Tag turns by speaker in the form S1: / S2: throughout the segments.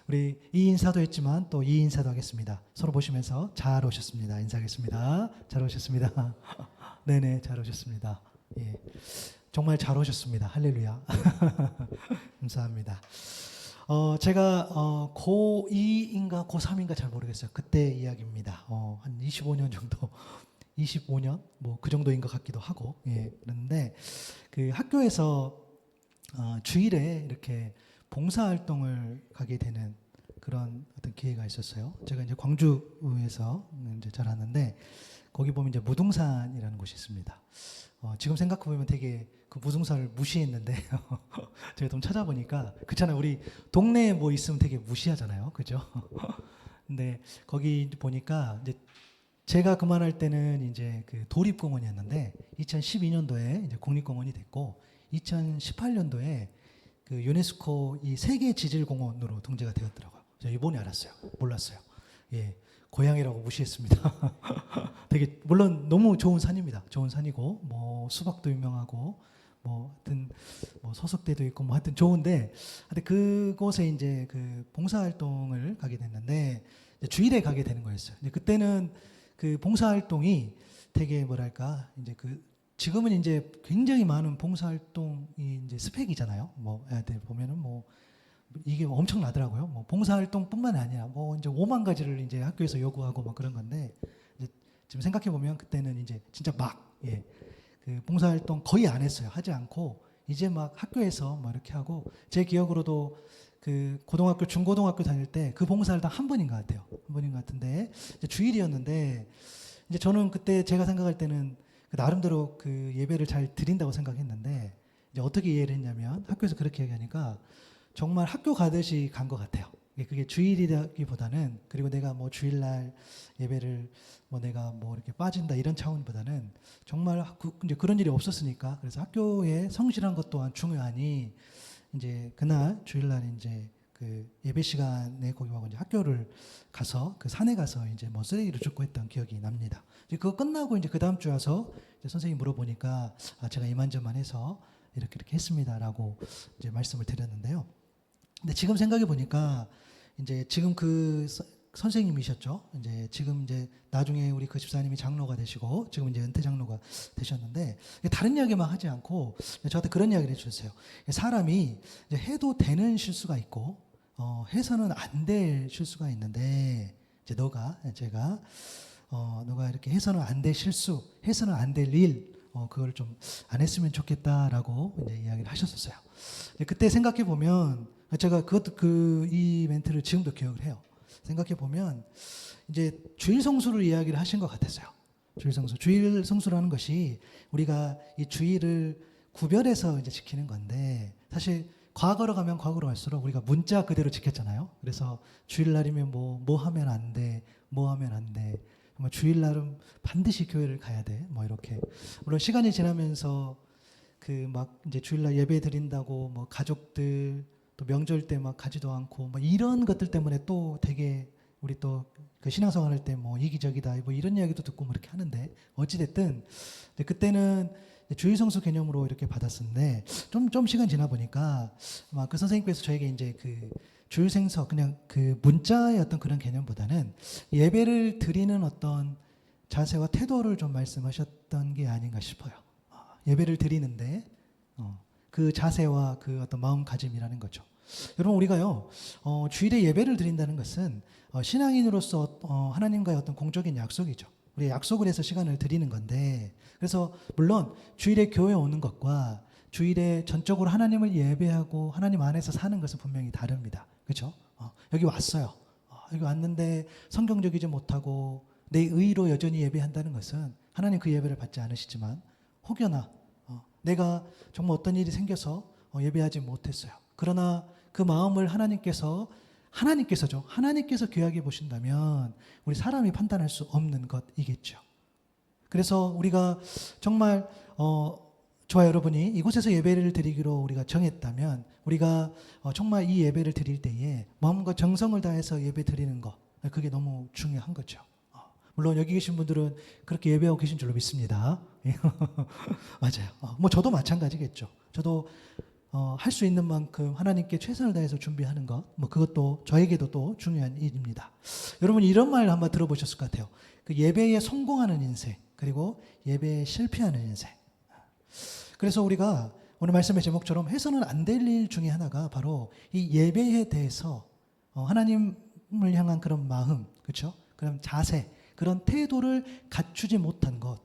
S1: 우리 이 인사도 했지만 또 이 인사도 하겠습니다. 서로 보시면서 잘 오셨습니다. 인사하겠습니다. 잘 오셨습니다. 네네, 잘 오셨습니다. 예, 정말 잘 오셨습니다. 할렐루야. 감사합니다. 제가 고2인가 고3인가 잘 모르겠어요. 그때 이야기입니다. 한 25년 정도, 25년 뭐 그 정도인 것 같기도 하고, 예, 그런데 그 학교에서 주일에 이렇게 봉사활동을 가게 되는 그런 어떤 기회가 있었어요. 제가 이제 광주에서 이제 자랐는데 거기 보면 이제 무등산이라는 곳이 있습니다. 지금 생각해 보면 되게 그 무등산을 무시했는데 제가 좀 찾아보니까 그렇잖아요. 우리 동네에 뭐 있으면 되게 무시하잖아요, 그죠? 근데 거기 보니까 이제 제가 그만할 때는 이제 그 도립공원이었는데 2012년도에 이제 국립공원이 됐고 2018년도에 그 유네스코 이 세계 지질공원으로 등재가 되었더라고요. 제가 이번에 알았어요. 몰랐어요. 예, 고향이라고 무시했습니다. 되게 물론 너무 좋은 산입니다. 좋은 산이고 뭐 수박도 유명하고 뭐 하여튼 뭐 서석대도 있고 뭐 하여튼 좋은데 하여튼 그곳에 이제 그 봉사활동을 가게 됐는데 주일에 가게 되는 거였어요. 근데 그때는 그 봉사활동이 되게 뭐랄까 이제 그 지금은 이제 굉장히 많은 봉사활동이 이제 스펙이잖아요. 뭐 애들 보면은 뭐 이게 엄청나더라고요. 뭐 봉사활동뿐만 아니라 뭐 이제 5만 가지를 이제 학교에서 요구하고 막 그런 건데 이제 지금 생각해 보면 그때는 이제 진짜 막 예, 그 봉사활동 거의 안 했어요. 하지 않고 이제 막 학교에서 뭐 이렇게 하고 제 기억으로도 그 고등학교 중고등학교 다닐 때 그 봉사활동 한 번인 것 같아요. 한 번인 것 같은데 이제 주일이었는데 이제 저는 그때 제가 생각할 때는 그 나름대로 그 예배를 잘 드린다고 생각했는데 이제 어떻게 이해를 했냐면 학교에서 그렇게 얘기하니까 정말 학교 가듯이 간 것 같아요. 그게 주일이라기보다는 그리고 내가 뭐 주일날 예배를 뭐 내가 뭐 이렇게 빠진다 이런 차원보다는 정말 이제 그런 일이 없었으니까 그래서 학교에 성실한 것 또한 중요하니 이제 그날 주일날 이제 그 예배 시간에 거기 와고 이제 학교를 가서 그 산에 가서 이제 뭐 쓰레기를 줍고 했던 기억이 납니다. 이제 그거 끝나고 이제 그 다음 주 와서 이제 선생님 물어보니까 제가 이만저만해서 이렇게 했습니다라고 이제 말씀을 드렸는데요. 근데 지금 생각해 보니까 이제 지금 그 선생님이셨죠. 이제 지금 이제 나중에 우리 그 집사님이 장로가 되시고 지금 이제 은퇴 장로가 되셨는데 다른 이야기만 하지 않고 저한테 그런 이야기를 해주셨어요. 사람이 이제 해도 되는 실수가 있고 해서는 안 될 실수가 있는데 이제 너가 이렇게 해서는 안 될 실수, 해서는 안 될 일, 그걸 좀 안 했으면 좋겠다라고 이제 이야기를 하셨었어요. 그때 생각해 보면 제가 이 멘트를 지금도 기억을 해요. 생각해 보면 이제 주일 성수를 이야기를 하신 것 같았어요. 주일 성수라는 것이 우리가 이 주일을 구별해서 이제 지키는 건데 사실 과거로 가면 과거로 갈수록 우리가 문자 그대로 지켰잖아요. 그래서 주일날이면 뭐 하면 안 돼, 뭐 하면 안 돼. 뭐 주일날은 반드시 교회를 가야 돼. 뭐 이렇게 물론 시간이 지나면서 그 막 이제 주일날 예배 드린다고 뭐 가족들 또 명절 때 막 가지도 않고 뭐 이런 것들 때문에 또 되게 우리 또 그 신앙생활 할 때 뭐 이기적이다 뭐 이런 이야기도 듣고 뭐 이렇게 하는데 어찌됐든 그때는 주일 성수 개념으로 이렇게 받았었는데 좀 시간 지나 보니까 아마 그 선생님께서 저에게 이제 그 주일 생서 그냥 그 문자의 어떤 그런 개념보다는 예배를 드리는 어떤 자세와 태도를 좀 말씀하셨던 게 아닌가 싶어요. 예배를 드리는데 그 자세와 그 어떤 마음가짐이라는 거죠. 여러분 우리가요 주일에 예배를 드린다는 것은 신앙인으로서 하나님과의 어떤 공적인 약속이죠. 우리 약속을 해서 시간을 드리는 건데 그래서 물론 주일에 교회 오는 것과 주일에 전적으로 하나님을 예배하고 하나님 안에서 사는 것은 분명히 다릅니다. 그렇죠? 여기 왔어요. 여기 왔는데 성경적이지 못하고 내 의로 여전히 예배한다는 것은 하나님 그 예배를 받지 않으시지만 혹여나 내가 정말 어떤 일이 생겨서 예배하지 못했어요. 그러나 그 마음을 하나님께서 귀하게 보신다면 우리 사람이 판단할 수 없는 것이겠죠. 그래서 우리가 정말 저와 여러분이 이곳에서 예배를 드리기로 우리가 정했다면 우리가 정말 이 예배를 드릴 때에 마음과 정성을 다해서 예배 드리는 것 그게 너무 중요한 거죠. 물론 여기 계신 분들은 그렇게 예배하고 계신 줄로 믿습니다. 맞아요. 뭐 저도 마찬가지겠죠. 저도 할 수 있는 만큼 하나님께 최선을 다해서 준비하는 것, 뭐 그것도 저에게도 또 중요한 일입니다. 여러분 이런 말 한번 들어보셨을 것 같아요. 그 예배에 성공하는 인생, 그리고 예배에 실패하는 인생. 그래서 우리가 오늘 말씀의 제목처럼 해서는 안 될 일 중에 하나가 바로 이 예배에 대해서 하나님을 향한 그런 마음, 그렇죠? 그런 자세, 그런 태도를 갖추지 못한 것.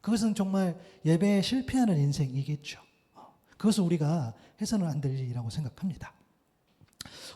S1: 그것은 정말 예배에 실패하는 인생이겠죠. 그것을 우리가 해서는 안 될 일이라고 생각합니다.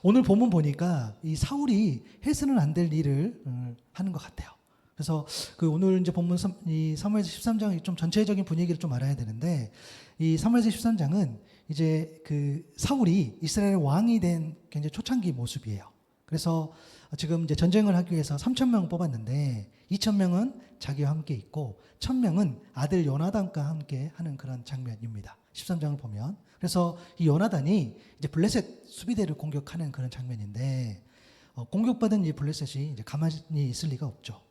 S1: 오늘 본문 보니까 이 사울이 해서는 안 될 일을 하는 것 같아요. 그래서 그 오늘 이제 본문 이 사무엘서 13장 좀 전체적인 분위기를 좀 알아야 되는데, 이 사무엘서 13장은 이제 그 사울이 이스라엘 왕이 된 굉장히 초창기 모습이에요. 그래서 지금 이제 전쟁을 하기 위해서 3,000명 뽑았는데 2,000명은 자기와 함께 있고 1,000명은 아들 요나단과 함께 하는 그런 장면입니다. 13장을 보면. 그래서 이 요나단이 이제 블레셋 수비대를 공격하는 그런 장면인데, 공격받은 이 블레셋이 이제 가만히 있을 리가 없죠.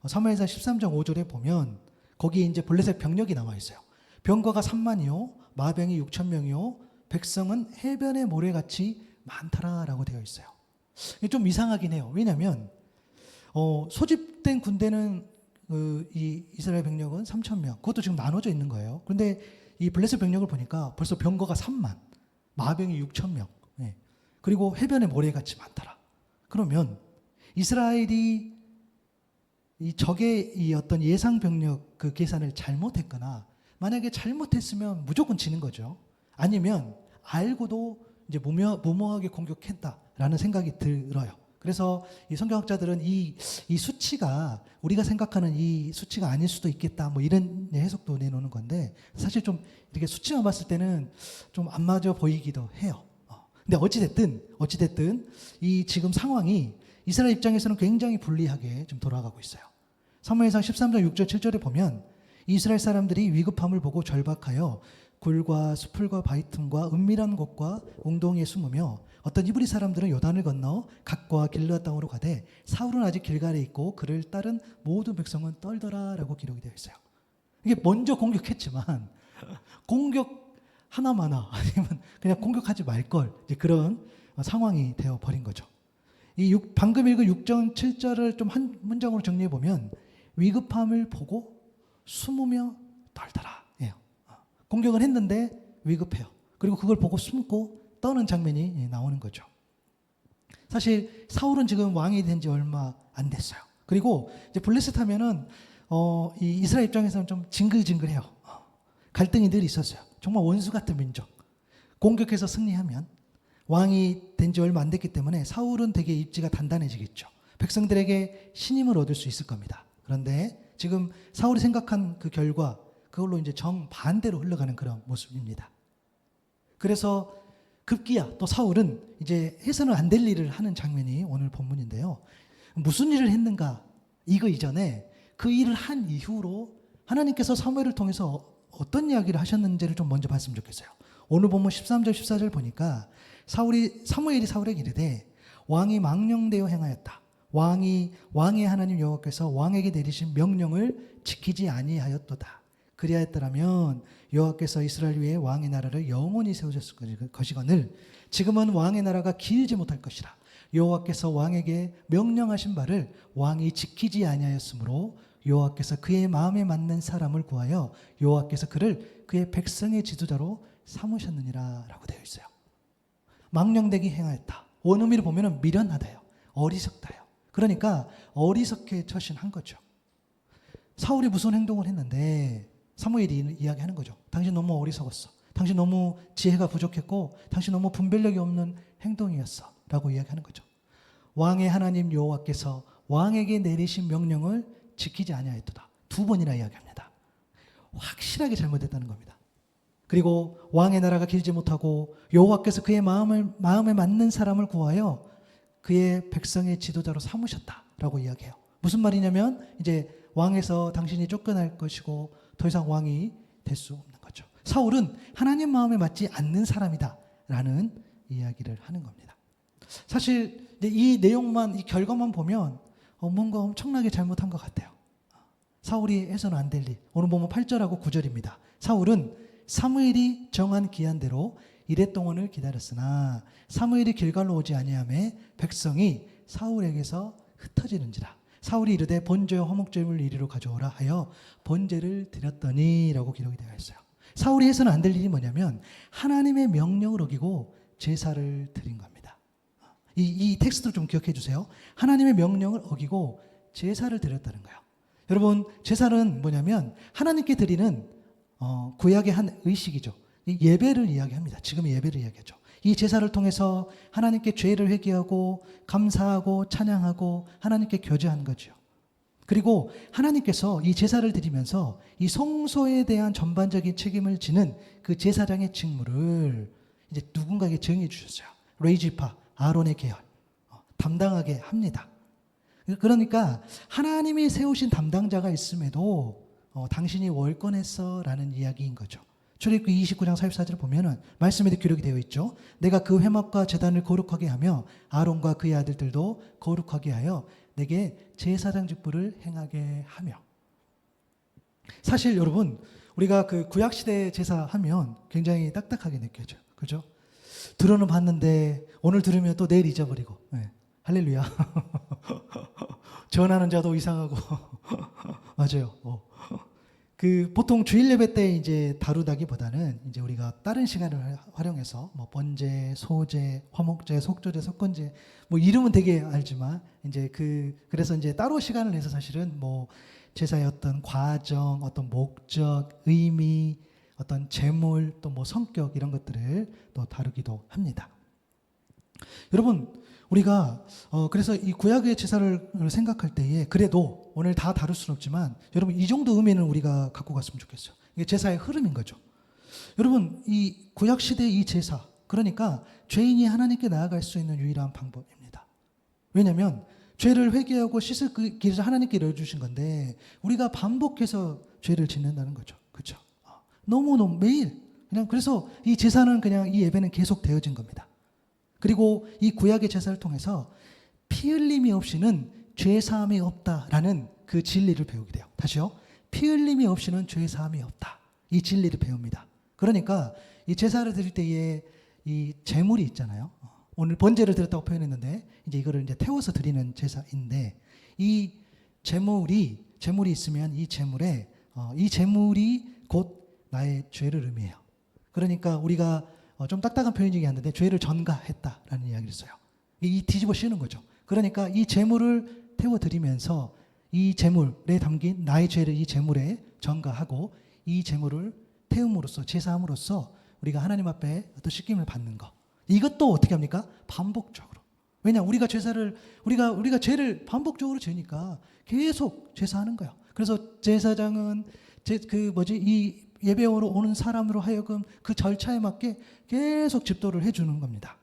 S1: 사무엘상 13장 5절에 보면 거기 이제 블레셋 병력이 나와 있어요. 병거가 3만이요, 마병이 6,000명이요, 백성은 해변의 모래같이 많더라라고 되어 있어요. 이게 좀 이상하긴 해요. 왜냐하면 소집된 군대는 이 이스라엘 병력은 3,000명, 그것도 지금 나눠져 있는 거예요. 그런데 이 블레셋 병력을 보니까 벌써 병거가 3만, 마병이 6,000명, 네. 그리고 해변에 모래같이 많더라. 그러면 이스라엘이 이 적의 이 어떤 예상 병력 그 계산을 잘못했거나, 만약에 잘못했으면 무조건 지는 거죠. 아니면 알고도 이제 무모하게 공격했다라는 생각이 들어요. 그래서 이 성경학자들은 이 수치가 우리가 생각하는 이 수치가 아닐 수도 있겠다, 뭐 이런 해석도 내놓는 건데, 사실 좀 이렇게 수치만 봤을 때는 좀 안 맞아 보이기도 해요. 근데 어찌됐든 이 지금 상황이 이스라엘 입장에서는 굉장히 불리하게 좀 돌아가고 있어요. 사무엘상 13장 6절 7절에 보면 이스라엘 사람들이 위급함을 보고 절박하여 굴과 수풀과 바위 틈과 은밀한 곳과 웅덩이에 숨으며, 어떤 히브리 사람들은 요단을 건너 갓과 길르앗 땅으로 가되 사울은 아직 길갈에 있고 그를 따른 모든 백성은 떨더라라고 기록이 되어 있어요. 이게 먼저 공격했지만 공격 하나마나 아니면 그냥 공격하지 말걸, 그런 상황이 되어 버린 거죠. 방금 읽은 6절 7절을 좀 한 문장으로 정리해 보면 위급함을 보고 숨으며 떨더라. 공격을 했는데 위급해요. 그리고 그걸 보고 숨고 떠는 장면이 나오는 거죠. 사실 사울은 지금 왕이 된 지 얼마 안 됐어요. 그리고 이제 블레셋 하면은 이 이스라엘 입장에서는 좀 징글징글해요. 갈등이 늘 있었어요. 정말 원수 같은 민족. 공격해서 승리하면, 왕이 된 지 얼마 안 됐기 때문에 사울은 되게 입지가 단단해지겠죠. 백성들에게 신임을 얻을 수 있을 겁니다. 그런데 지금 사울이 생각한 그 결과, 그걸로 이제 정반대로 흘러가는 그런 모습입니다. 그래서 급기야 또 사울은 이제 해서는 안 될 일을 하는 장면이 오늘 본문인데요. 무슨 일을 했는가? 이거 이전에 그 일을 한 이후로 하나님께서 사무엘을 통해서 어떤 이야기를 하셨는지를 좀 먼저 봤으면 좋겠어요. 오늘 본문 13절 14절 보니까 사무엘이 사울에게 이르되 왕이 망령되어 행하였다. 왕의 하나님 여호와께서 왕에게 내리신 명령을 지키지 아니하였도다. 그리하였더라면 여호와께서 이스라엘 위에 왕의 나라를 영원히 세우셨을 것이거늘 지금은 왕의 나라가 길지 못할 것이라. 여호와께서 왕에게 명령하신 바를 왕이 지키지 아니하였으므로 여호와께서 그의 마음에 맞는 사람을 구하여 여호와께서 그를 그의 백성의 지도자로 삼으셨느니라 라고 되어 있어요. 망령되게 행하였다. 원어미를 보면 미련하다요, 어리석다요. 그러니까 어리석게 처신한 거죠. 사울이 무슨 행동을 했는데 사무엘이 이야기하는 거죠. 당신 너무 어리석었어. 당신 너무 지혜가 부족했고 당신 너무 분별력이 없는 행동이었어 라고 이야기하는 거죠. 왕의 하나님 여호와께서 왕에게 내리신 명령을 지키지 아니하였도다. 2번이나 이야기합니다. 확실하게 잘못했다는 겁니다. 그리고 왕의 나라가 길지 못하고 여호와께서 그의 마음에 맞는 사람을 구하여 그의 백성의 지도자로 삼으셨다라고 이야기해요. 무슨 말이냐면 이제 왕에서 당신이 쫓겨날 것이고 더 이상 왕이 될 수 없는 거죠. 사울은 하나님 마음에 맞지 않는 사람이다라는 이야기를 하는 겁니다. 사실 이 내용만, 이 결과만 보면 뭔가 엄청나게 잘못한 것 같아요. 사울이 해서는 안 될 일. 오늘 보면 8절하고 9절입니다. 사울은 사무엘이 정한 기한대로 이레 동안을 기다렸으나 사무엘이 길갈로 오지 아니하매 백성이 사울에게서 흩어지는지라. 사울이 이르되 번제와 화목제물 이리로 가져오라 하여 번제를 드렸더니 라고 기록이 되어 있어요. 사울이 해서는 안 될 일이 뭐냐면 하나님의 명령을 어기고 제사를 드린 겁니다. 이 텍스트를 좀 기억해 주세요. 하나님의 명령을 어기고 제사를 드렸다는 거예요. 여러분, 제사는 뭐냐면 하나님께 드리는 구약의 한 의식이죠. 예배를 이야기합니다. 지금의 예배를 이야기하죠. 이 제사를 통해서 하나님께 죄를 회개하고 감사하고 찬양하고 하나님께 교제한 거죠. 그리고 하나님께서 이 제사를 드리면서 이 성소에 대한 전반적인 책임을 지는 그 제사장의 직무를 이제 누군가에게 정해 주셨어요. 레이지파, 아론의 계열 담당하게 합니다. 그러니까 하나님이 세우신 담당자가 있음에도 당신이 월권했어 라는 이야기인 거죠. 출애굽기 29장 44절을 보면은 말씀에도 기록이 되어 있죠. 내가 그 회막과 제단을 거룩하게 하며 아론과 그의 아들들도 거룩하게 하여 내게 제사장 직분을 행하게 하며. 사실 여러분, 우리가 그 구약시대 제사하면 굉장히 딱딱하게 느껴져요. 그죠? 들어는 봤는데 오늘 들으면 또 내일 잊어버리고. 네. 할렐루야. 전하는 자도 이상하고. 맞아요. 그 보통 주일 예배 때 이제 다루다기보다는 이제 우리가 다른 시간을 활용해서 뭐 번제, 소제, 화목제, 속죄제, 속건제 뭐 이름은 되게 알지만 이제 그래서 이제 따로 시간을 내서 사실은 뭐 제사의 어떤 과정, 어떤 목적, 의미, 어떤 제물, 또 뭐 성격 이런 것들을 또 다루기도 합니다. 여러분, 우리가 그래서 이 구약의 제사를 생각할 때에 그래도 오늘 다 다룰 수는 없지만 여러분 이 정도 의미는 우리가 갖고 갔으면 좋겠어요. 이게 제사의 흐름인 거죠. 여러분, 이 구약 시대의 이 제사, 그러니까 죄인이 하나님께 나아갈 수 있는 유일한 방법입니다. 왜냐하면 죄를 회개하고 씻을 그 길을 하나님께 열어주신 건데 우리가 반복해서 죄를 짓는다는 거죠. 그렇죠? 너무너무 매일 그냥 그래서 이 제사는 그냥 이 예배는 계속 되어진 겁니다. 그리고 이 구약의 제사를 통해서 피 흘림이 없이는 죄 사함이 없다라는 그 진리를 배우게 돼요. 다시요. 피 흘림이 없이는 죄 사함이 없다. 이 진리를 배웁니다. 그러니까 이 제사를 드릴 때에 이 제물이 있잖아요. 오늘 번제를 드렸다고 표현했는데 이제 이거를 이제 태워서 드리는 제사인데 이 제물이 있으면 이 제물이 곧 나의 죄를 의미해요. 그러니까 우리가 좀 딱딱한 표현이긴 한데 죄를 전가했다라는 이야기를 써요. 이 뒤집어 씌우는 거죠. 그러니까 이 제물을 태워드리면서 이 제물에 담긴 나의 죄를 이 제물에 전가하고 이 제물을 태움으로써 제사함으로써 우리가 하나님 앞에 어떤 씻김을 받는 거. 이것도 어떻게 합니까? 반복적으로. 왜냐 우리가 죄를 반복적으로 지으니까 계속 제사하는 거예요. 그래서 제사장은 이 예배로 오는 사람으로 하여금 그 절차에 맞게 계속 집도를 해주는 겁니다.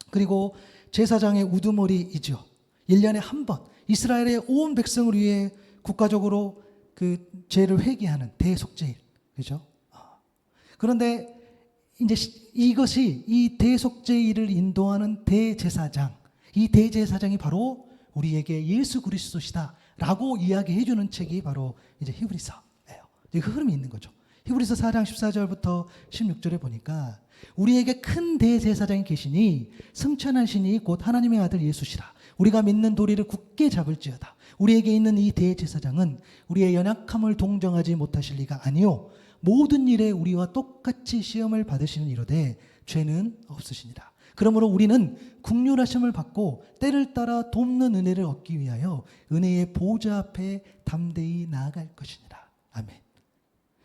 S1: 그리고 제사장의 우두머리이죠. 1년에 한 번 이스라엘의 온 백성을 위해 국가적으로 그 죄를 회개하는 대속죄일. 그죠? 그런데 이제 이것이 이 대속죄일을 인도하는 대제사장, 이 대제사장이 바로 우리에게 예수 그리스도시다라고 이야기해 주는 책이 바로 이제 히브리서예요. 그 흐름이 있는 거죠. 히브리서 4장 14절부터 16절에 보니까 우리에게 큰 대제사장이 계시니 승천한 신이 곧 하나님의 아들 예수시라. 우리가 믿는 도리를 굳게 잡을지어다. 우리에게 있는 이 대제사장은 우리의 연약함을 동정하지 못하실 리가 아니요 모든 일에 우리와 똑같이 시험을 받으시는 이로되 죄는 없으시니라. 그러므로 우리는 긍휼하심을 받고 때를 따라 돕는 은혜를 얻기 위하여 은혜의 보좌 앞에 담대히 나아갈 것이니라. 아멘.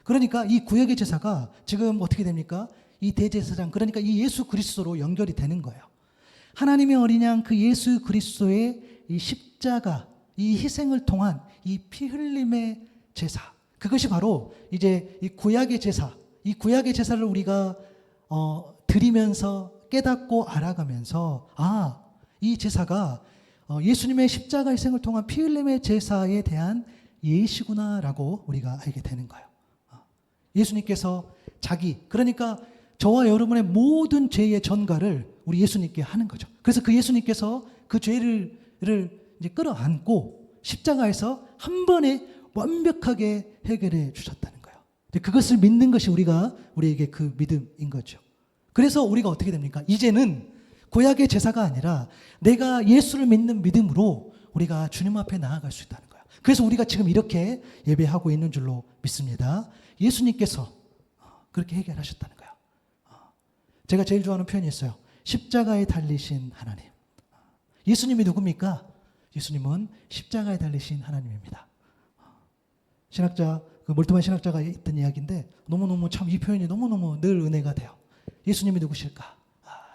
S1: 그러니까 이 구약의 제사가 지금 어떻게 됩니까? 이 대제사장, 그러니까 이 예수 그리스도로 연결이 되는 거예요. 하나님의 어린 양 그 예수 그리스도의 이 십자가, 이 희생을 통한 이 피 흘림의 제사, 그것이 바로 이제 이 구약의 제사, 이 구약의 제사를 우리가 드리면서 깨닫고 알아가면서 이 제사가 예수님의 십자가 희생을 통한 피 흘림의 제사에 대한 예시구나라고 우리가 알게 되는 거예요. 예수님께서 그러니까 저와 여러분의 모든 죄의 전가를 우리 예수님께 하는 거죠. 그래서 그 예수님께서 그 죄를 이제 끌어안고 십자가에서 한 번에 완벽하게 해결해 주셨다는 거예요. 그것을 믿는 것이 우리에게 그 믿음인 거죠. 그래서 우리가 어떻게 됩니까? 이제는 구약의 제사가 아니라 내가 예수를 믿는 믿음으로 우리가 주님 앞에 나아갈 수 있다는 거예요. 그래서 우리가 지금 이렇게 예배하고 있는 줄로 믿습니다. 예수님께서 그렇게 해결하셨다는 거예요. 제가 제일 좋아하는 표현이 있어요. 십자가에 달리신 하나님. 예수님이 누굽니까? 예수님은 십자가에 달리신 하나님입니다. 신학자, 그 몰트만 신학자가 했던 이야기인데 너무너무 참 이 표현이 너무너무 늘 은혜가 돼요. 예수님이 누구실까?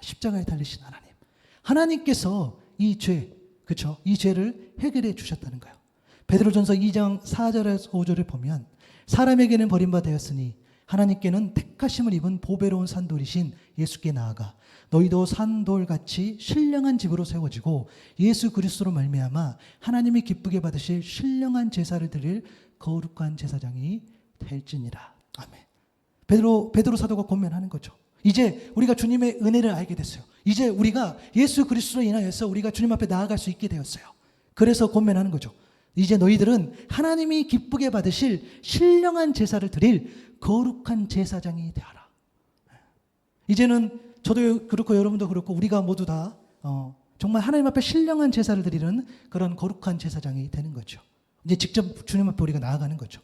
S1: 십자가에 달리신 하나님. 하나님께서 이 죄, 그렇죠? 이 죄를 해결해 주셨다는 거예요. 베드로전서 2장 4절에서 5절을 보면 사람에게는 버림받았으니 하나님께는 택하심을 입은 보배로운 산돌이신 예수께 나아가 너희도 산돌같이 신령한 집으로 세워지고 예수 그리스도로 말미암아 하나님이 기쁘게 받으실 신령한 제사를 드릴 거룩한 제사장이 될지니라. 아멘. 베드로 사도가 권면하는 거죠. 이제 우리가 주님의 은혜를 알게 됐어요. 이제 우리가 예수 그리스도로 인하여서 우리가 주님 앞에 나아갈 수 있게 되었어요. 그래서 권면하는 거죠. 이제 너희들은 하나님이 기쁘게 받으실 신령한 제사를 드릴 거룩한 제사장이 되어라. 이제는 저도 그렇고 여러분도 그렇고 우리가 모두 다 정말 하나님 앞에 신령한 제사를 드리는 그런 거룩한 제사장이 되는 거죠. 이제 직접 주님 앞에 우리가 나아가는 거죠.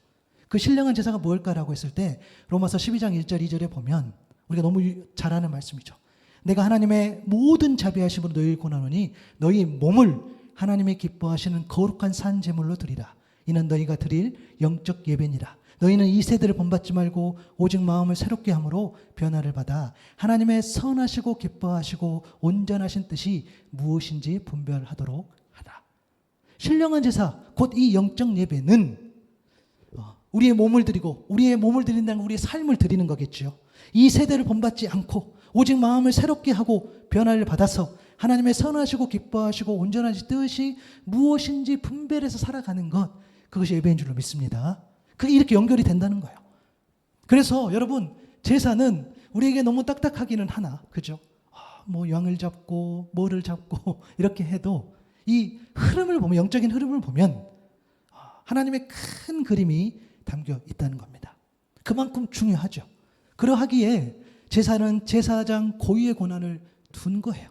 S1: 그 신령한 제사가 뭘까라고 했을 때 로마서 12장 1절 2절에 보면 우리가 너무 잘 아는 말씀이죠. 내가 하나님의 모든 자비하심으로 너희를 권하노니 너희 몸을 하나님이 기뻐하시는 거룩한 산 제물로 드리라. 이는 너희가 드릴 영적 예배니라. 너희는 이 세대를 본받지 말고 오직 마음을 새롭게 함으로 변화를 받아 하나님의 선하시고 기뻐하시고 온전하신 뜻이 무엇인지 분별하도록 하라. 신령한 제사, 곧 이 영적 예배는 우리의 몸을 드리고 우리의 몸을 드린다는 우리의 삶을 드리는 거겠죠. 이 세대를 본받지 않고 오직 마음을 새롭게 하고 변화를 받아서 하나님의 선하시고 기뻐하시고 온전하신 뜻이 무엇인지 분별해서 살아가는 것, 그것이 예배인 줄로 믿습니다. 그게 이렇게 연결이 된다는 거예요. 그래서 여러분, 제사는 우리에게 너무 딱딱하기는 하나, 그죠? 뭐 양을 잡고 뭐를 잡고 이렇게 해도 이 흐름을 보면, 영적인 흐름을 보면 하나님의 큰 그림이 담겨 있다는 겁니다. 그만큼 중요하죠. 그러하기에 제사는 제사장 고유의 권한을 둔 거예요.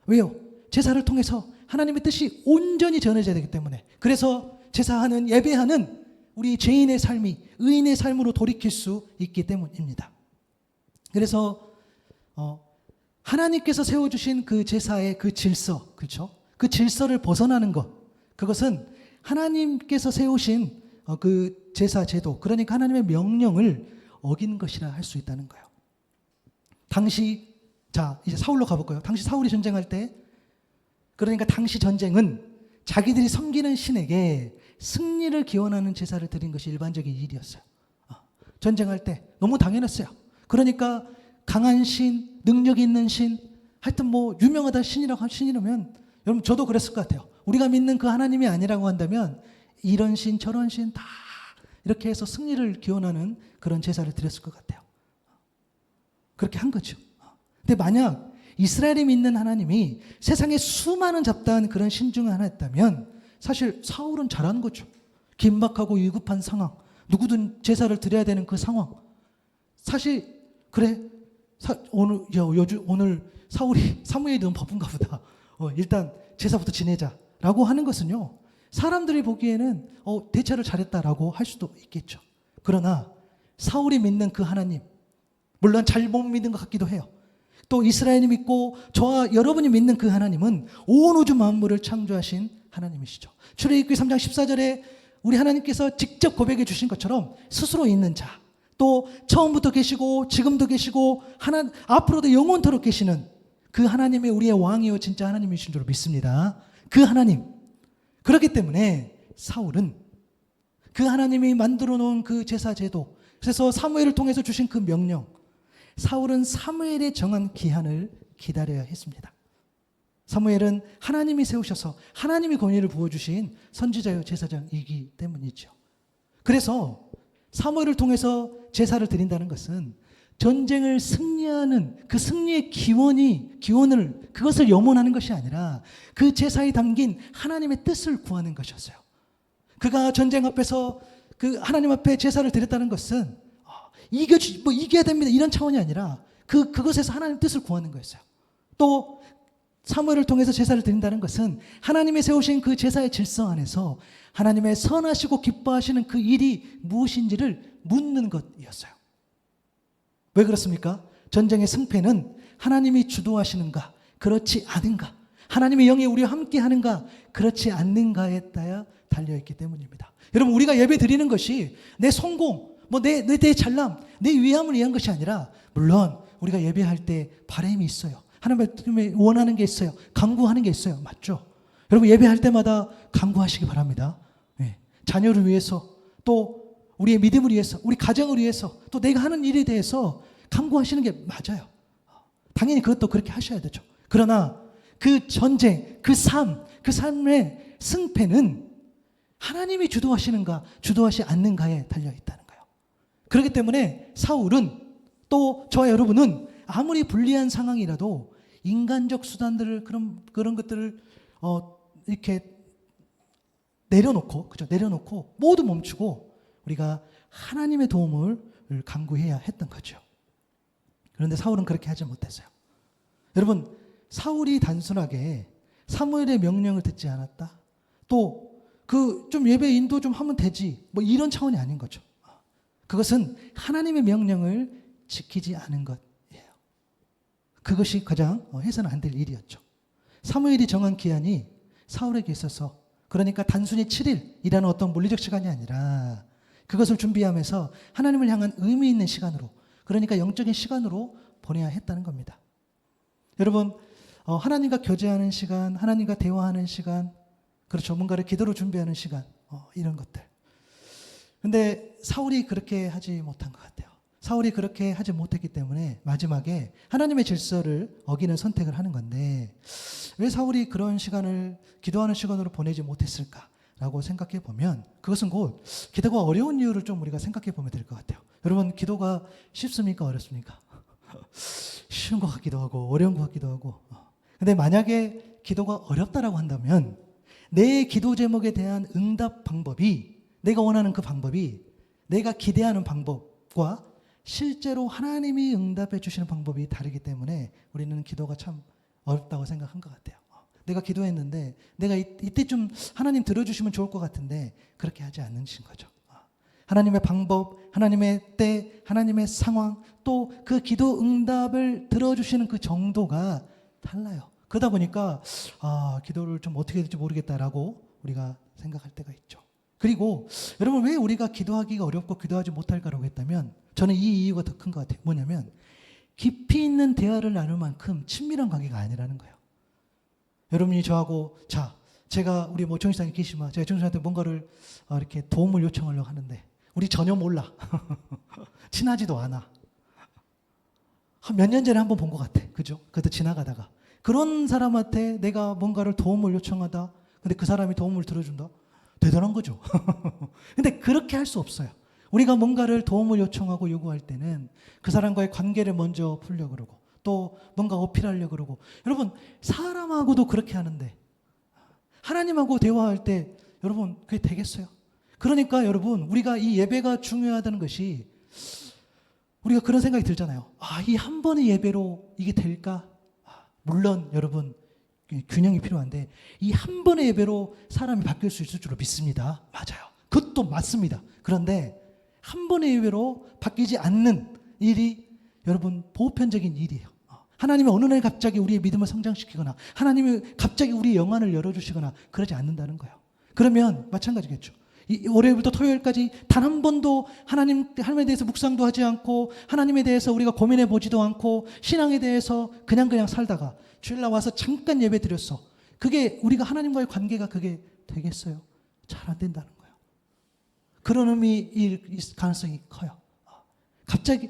S1: 왜요? 제사를 통해서 하나님의 뜻이 온전히 전해져야 되기 때문에. 그래서 제사하는, 예배하는 우리 죄인의 삶이 의인의 삶으로 돌이킬 수 있기 때문입니다. 그래서 하나님께서 세워주신 그 제사의 그 질서, 그렇죠? 그 질서를 벗어나는 것, 그것은 하나님께서 세우신 그 제사 제도, 그러니까 하나님의 명령을 어긴 것이라 할 수 있다는 거예요. 당시, 자 이제 사울로 가볼까요? 당시 사울이 전쟁할 때, 그러니까 당시 전쟁은 자기들이 섬기는 신에게 승리를 기원하는 제사를 드린 것이 일반적인 일이었어요. 전쟁할 때 너무 당연했어요. 그러니까 강한 신, 능력 있는 신, 하여튼 뭐 유명하다 신이라면 여러분 저도 그랬을 것 같아요. 우리가 믿는 그 하나님이 아니라고 한다면 이런 신 저런 신 다 이렇게 해서 승리를 기원하는 그런 제사를 드렸을 것 같아요. 그렇게 한 거죠. 근데 만약 이스라엘이 믿는 하나님이 세상에 수많은 잡다한 그런 신 중 하나였다면 사실 사울은 잘한 거죠. 긴박하고 위급한 상황, 누구든 제사를 드려야 되는 그 상황. 사실 그래 오늘 사울이 사무엘이 너무 바쁜가 보다. 일단 제사부터 지내자라고 하는 것은요, 사람들이 보기에는 대처를 잘했다라고 할 수도 있겠죠. 그러나 사울이 믿는 그 하나님, 물론 잘못 믿는 것 같기도 해요. 또 이스라엘이 믿고 저와 여러분이 믿는 그 하나님은 온 우주 만물을 창조하신 하나님이시죠. 출애굽기 3장 14절에 우리 하나님께서 직접 고백해 주신 것처럼 스스로 있는 자, 또 처음부터 계시고 지금도 계시고 앞으로도 영원토록 계시는 그 하나님이 우리의 왕이요 진짜 하나님이신 줄 믿습니다. 그 하나님. 그렇기 때문에 사울은 그 하나님이 만들어 놓은 그 제사 제도, 그래서 사무엘을 통해서 주신 그 명령, 사울은 사무엘의 정한 기한을 기다려야 했습니다. 사무엘은 하나님이 세우셔서 하나님이 권위를 부어주신 선지자요 제사장이기 때문이죠. 그래서 사무엘을 통해서 제사를 드린다는 것은 전쟁을 승리하는 그 승리의 기원을 그것을 염원하는 것이 아니라 그 제사에 담긴 하나님의 뜻을 구하는 것이었어요. 그가 전쟁 앞에서 그 하나님 앞에 제사를 드렸다는 것은 이겨야 됩니다 이런 차원이 아니라 그것에서 하나님 뜻을 구하는 거였어요. 또 사무엘을 통해서 제사를 드린다는 것은 하나님이 세우신 그 제사의 질서 안에서 하나님의 선하시고 기뻐하시는 그 일이 무엇인지를 묻는 것이었어요. 왜 그렇습니까? 전쟁의 승패는 하나님이 주도하시는가, 그렇지 않은가, 하나님의 영이 우리와 함께 하는가, 그렇지 않는가에 따라 달려있기 때문입니다. 여러분, 우리가 예배 드리는 것이 내 성공, 내 잘남, 내 위함을 위한 것이 아니라, 물론 우리가 예배할 때 바람이 있어요. 하나님이 원하는 게 있어요. 간구하는 게 있어요. 맞죠? 여러분, 예배할 때마다 간구하시기 바랍니다. 네. 자녀를 위해서, 또 우리의 믿음을 위해서, 우리 가정을 위해서, 또 내가 하는 일에 대해서 간구하시는 게 맞아요. 당연히 그것도 그렇게 하셔야 되죠. 그러나 그 전쟁, 그 삶의 승패는 하나님이 주도하시는가, 주도하지 않는가에 달려있다는 거예요. 그렇기 때문에 사울은, 또 저와 여러분은 아무리 불리한 상황이라도 인간적 수단들을, 그런 것들을 이렇게 내려놓고 모두 멈추고 우리가 하나님의 도움을 간구해야 했던 거죠. 그런데 사울은 그렇게 하지 못했어요. 여러분, 사울이 단순하게 사무엘의 명령을 듣지 않았다, 또 좀 예배 인도 좀 하면 되지, 이런 차원이 아닌 거죠. 그것은 하나님의 명령을 지키지 않은 것이에요. 그것이 가장 해서는 안 될 일이었죠. 사무엘이 정한 기한이 사울에게 있어서, 그러니까 단순히 7일이라는 어떤 물리적 시간이 아니라 그것을 준비하면서 하나님을 향한 의미 있는 시간으로, 그러니까 영적인 시간으로 보내야 했다는 겁니다. 여러분, 하나님과 교제하는 시간, 하나님과 대화하는 시간, 그렇죠. 뭔가를 기도로 준비하는 시간, 이런 것들. 근데 사울이 그렇게 하지 못한 것 같아요. 사울이 그렇게 하지 못했기 때문에 마지막에 하나님의 질서를 어기는 선택을 하는 건데, 왜 사울이 그런 시간을 기도하는 시간으로 보내지 못했을까라고 생각해 보면, 그것은 곧 기도가 어려운 이유를 좀 우리가 생각해 보면 될 것 같아요. 여러분, 기도가 쉽습니까? 어렵습니까? 쉬운 것 같기도 하고 어려운 것 같기도 하고. 근데 만약에 기도가 어렵다라고 한다면 내 기도 제목에 대한 응답 방법이, 내가 원하는 그 방법이 내가 기대하는 방법과 실제로 하나님이 응답해 주시는 방법이 다르기 때문에 우리는 기도가 참 어렵다고 생각한 것 같아요. 내가 기도했는데 내가 이때 좀 하나님 들어주시면 좋을 것 같은데 그렇게 하지 않으신 거죠. 하나님의 방법, 하나님의 때, 하나님의 상황, 또 그 기도 응답을 들어주시는 그 정도가 달라요. 그러다 보니까 기도를 좀 어떻게 해야 될지 모르겠다라고 우리가 생각할 때가 있죠. 그리고 여러분, 왜 우리가 기도하기가 어렵고 기도하지 못할까라고 했다면, 저는 이 이유가 더 큰 것 같아요. 뭐냐면 깊이 있는 대화를 나눌 만큼 친밀한 관계가 아니라는 거예요. 여러분이 저하고, 제가 우리 정신사님 계시면 제가 정신사님한테 뭔가를 이렇게 도움을 요청하려고 하는데 우리 전혀 몰라. 친하지도 않아. 한 몇 년 전에 한번 본 것 같아. 그죠? 그래도 지나가다가. 그런 사람한테 내가 뭔가를 도움을 요청하다, 근데 그 사람이 도움을 들어준다? 대단한 거죠. 근데 그렇게 할 수 없어요. 우리가 뭔가를 도움을 요청하고 요구할 때는 그 사람과의 관계를 먼저 풀려고 그러고, 또 뭔가 어필하려고 그러고. 여러분, 사람하고도 그렇게 하는데 하나님하고 대화할 때 여러분, 그게 되겠어요? 그러니까 여러분, 우리가 이 예배가 중요하다는 것이, 우리가 그런 생각이 들잖아요. 이 한 번의 예배로 이게 될까? 물론 여러분, 균형이 필요한데 이 한 번의 예배로 사람이 바뀔 수 있을 줄로 믿습니다. 맞아요. 그것도 맞습니다. 그런데 한 번의 예배로 바뀌지 않는 일이 여러분 보편적인 일이에요. 하나님이 어느 날 갑자기 우리의 믿음을 성장시키거나 하나님이 갑자기 우리의 영안을 열어주시거나 그러지 않는다는 거예요. 그러면 마찬가지겠죠. 월요일부터 토요일까지 단 한 번도 하나님에 대해서 묵상도 하지 않고, 하나님에 대해서 우리가 고민해 보지도 않고, 신앙에 대해서 그냥 살다가 주일날 와서 잠깐 예배 드렸어. 그게 우리가 하나님과의 관계가 그게 되겠어요? 잘 안 된다는 거예요. 그런 의미일 가능성이 커요. 갑자기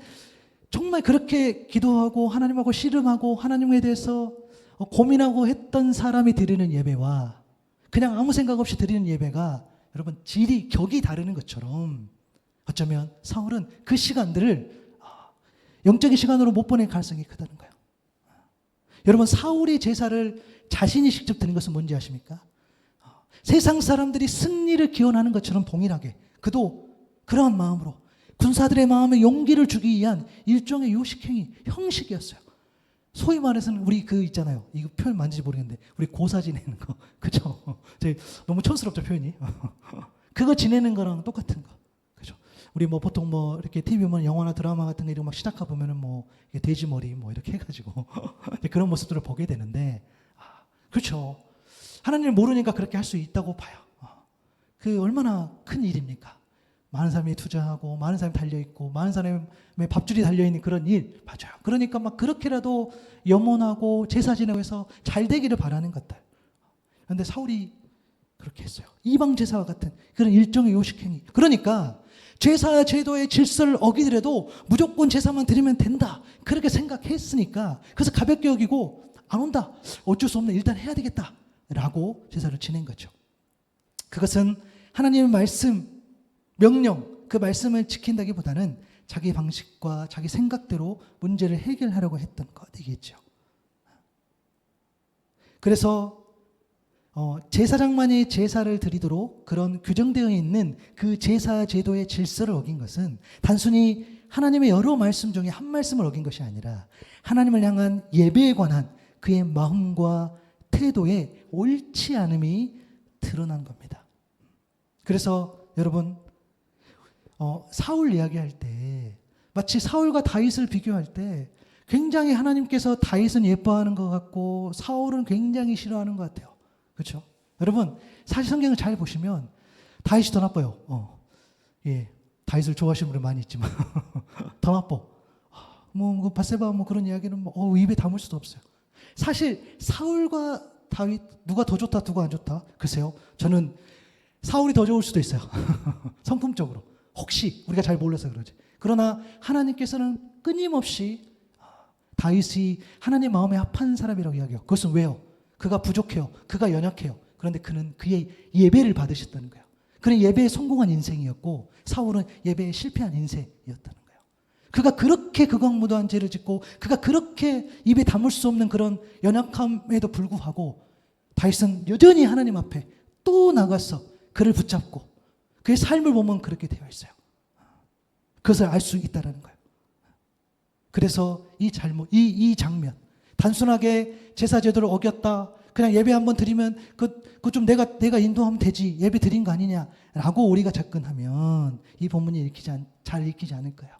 S1: 정말 그렇게 기도하고 하나님하고 씨름하고 하나님에 대해서 고민하고 했던 사람이 드리는 예배와 그냥 아무 생각 없이 드리는 예배가 여러분 격이 다르는 것처럼, 어쩌면 사울은 그 시간들을 영적인 시간으로 못 보낼 가능성이 크다는 거예요. 여러분, 사울이 제사를 자신이 직접 드린 것은 뭔지 아십니까? 세상 사람들이 승리를 기원하는 것처럼 동일하게 그도 그러한 마음으로 군사들의 마음에 용기를 주기 위한 일종의 요식행위, 형식이었어요. 소위 말해서는 우리 그 있잖아요. 이거 표현 맞는지 모르겠는데 우리 고사 지내는 거. 그죠? 너무 촌스럽죠, 표현이. 그거 지내는 거랑 똑같은 거. 그죠? 우리 뭐 보통 뭐 이렇게 TV 보면 영화나 드라마 같은 거 이런 막 시작하 보면은 뭐 돼지머리 뭐 이렇게 해가지고 그런 모습들을 보게 되는데, 그렇죠. 하나님을 모르니까 그렇게 할 수 있다고 봐요. 그 얼마나 큰 일입니까? 많은 사람이 투자하고 많은 사람이 달려있고 많은 사람의 밥줄이 달려있는 그런 일. 맞아요. 그러니까 막 그렇게라도 염원하고 제사 지내고 해서 잘 되기를 바라는 것들. 그런데 사울이 그렇게 했어요. 이방 제사와 같은 그런 일종의 요식행위. 그러니까 제사 제도의 질서를 어기더라도 무조건 제사만 드리면 된다. 그렇게 생각했으니까 그래서 가볍게 여기고 안 온다. 어쩔 수 없네. 일단 해야 되겠다. 라고 제사를 지낸 거죠. 그것은 하나님의 말씀, 명령, 그 말씀을 지킨다기보다는 자기 방식과 자기 생각대로 문제를 해결하려고 했던 것이겠죠. 그래서 제사장만이 제사를 드리도록 그런 규정되어 있는 그 제사 제도의 질서를 어긴 것은 단순히 하나님의 여러 말씀 중에 한 말씀을 어긴 것이 아니라 하나님을 향한 예배에 관한 그의 마음과 태도에 옳지 않음이 드러난 겁니다. 그래서 여러분, 사울 이야기할 때 마치 사울과 다윗을 비교할 때 굉장히 하나님께서 다윗은 예뻐하는 것 같고 사울은 굉장히 싫어하는 것 같아요. 그렇죠? 여러분, 사실 성경을 잘 보시면 다윗이 더 나빠요. 예, 다윗을 좋아하시는 분이 많이 있지만 더 나빠. 뭐 바세바 뭐 그런 이야기는 뭐 입에 담을 수도 없어요. 사실 사울과 다윗 누가 더 좋다 누가 안 좋다? 글쎄요. 저는 사울이 더 좋을 수도 있어요. 성품적으로. 혹시 우리가 잘 몰라서 그러지. 그러나 하나님께서는 끊임없이 다윗이 하나님 마음에 합한 사람이라고 이야기해요. 그것은 왜요? 그가 부족해요. 그가 연약해요. 그런데 그는 그의 예배를 받으셨다는 거예요. 그는 예배에 성공한 인생이었고 사울은 예배에 실패한 인생이었다는 거예요. 그가 그렇게 극악무도한 죄를 짓고 그가 그렇게 입에 담을 수 없는 그런 연약함에도 불구하고 다윗은 여전히 하나님 앞에 또 나가서 그를 붙잡고 그의 삶을 보면 그렇게 되어 있어요. 그것을 알 수 있다는 거예요. 그래서 이 장면, 단순하게 제사 제도를 어겼다, 그냥 예배 한번 드리면 그 좀 내가 인도하면 되지, 예배 드린 거 아니냐라고 우리가 접근하면 이 본문이 잘 읽히지 않을 거예요.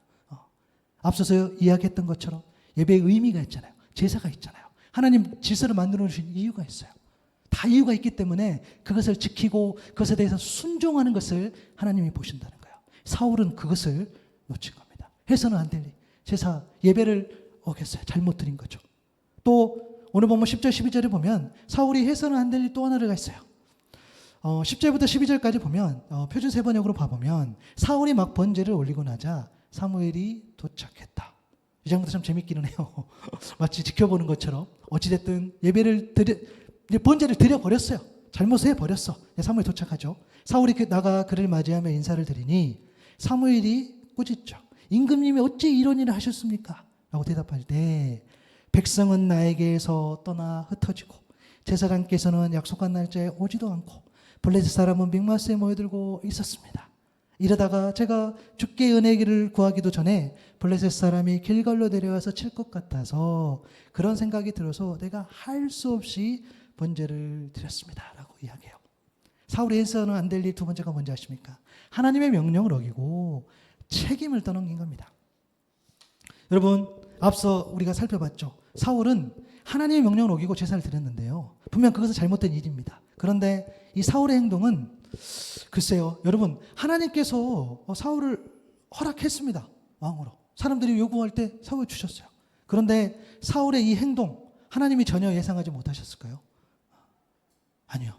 S1: 앞서서 이야기했던 것처럼 예배의 의미가 있잖아요. 제사가 있잖아요. 하나님 질서를 만들어 주신 이유가 있어요. 다 이유가 있기 때문에 그것을 지키고 그것에 대해서 순종하는 것을 하나님이 보신다는 거예요. 사울은 그것을 놓친 겁니다. 해서는 안 될 일. 제사 예배를 어겼어요. 잘못 드린 거죠. 또 오늘 보면 10절 12절에 보면 사울이 해서는 안 될 일 또 하나가 있어요. 10절부터 12절까지 보면 표준 세번역으로 봐보면 사울이 막 번제를 올리고 나자 사무엘이 도착했다. 이 장면도 참 재밌기는 해요. 마치 지켜보는 것처럼 어찌됐든 번제를 드려버렸어요. 잘못을 해버렸어. 사무엘 도착하죠. 사울이 나가 그를 맞이하며 인사를 드리니 사무엘이 꾸짖죠. 임금님이 어찌 이런 일을 하셨습니까? 라고 대답할 때 백성은 나에게서 떠나 흩어지고 제사장께서는 약속한 날짜에 오지도 않고 블레셋 사람은 mik마스에 모여들고 있었습니다. 이러다가 제가 주께 은혜를 구하기도 전에 블레셋 사람이 길갈로 내려와서 칠 것 같아서 그런 생각이 들어서 내가 할 수 없이 번제를 드렸습니다. 라고 이야기해요. 사울이 해서는 안 될 일 두 번째가 뭔지 아십니까? 하나님의 명령을 어기고 책임을 떠넘긴 겁니다. 여러분, 앞서 우리가 살펴봤죠. 사울은 하나님의 명령을 어기고 제사를 드렸는데요. 분명 그것은 잘못된 일입니다. 그런데 이 사울의 행동은 글쎄요. 여러분, 하나님께서 사울을 허락했습니다. 왕으로. 사람들이 요구할 때 사울 주셨어요. 그런데 사울의 이 행동 하나님이 전혀 예상하지 못하셨을까요? 아니요.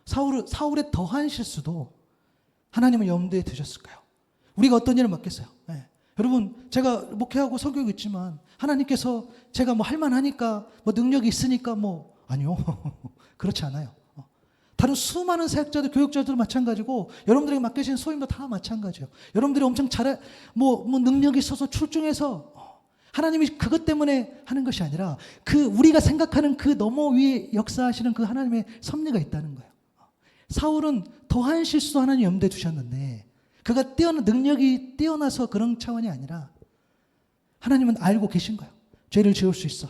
S1: 사울의 더한 실수도 하나님은 염두에 두셨을까요? 우리가 어떤 일을 맡겠어요? 네. 여러분, 제가 목회하고 설교하고 있지만 하나님께서 제가 뭐 할만하니까 뭐 능력이 있으니까 뭐 아니요. 그렇지 않아요. 다른 수많은 사역자들, 교육자들 마찬가지고 여러분들에게 맡겨진 소임도 다 마찬가지예요. 여러분들이 엄청 뭐 능력이 있어서 출중해서 하나님이 그것 때문에 하는 것이 아니라 우리가 생각하는 그 너머 위에 역사하시는 그 하나님의 섭리가 있다는 거예요. 사울은 더한 실수도 하나님 염두에 두셨는데 그가 능력이 뛰어나서 그런 차원이 아니라 하나님은 알고 계신 거예요. 죄를 지을 수 있어.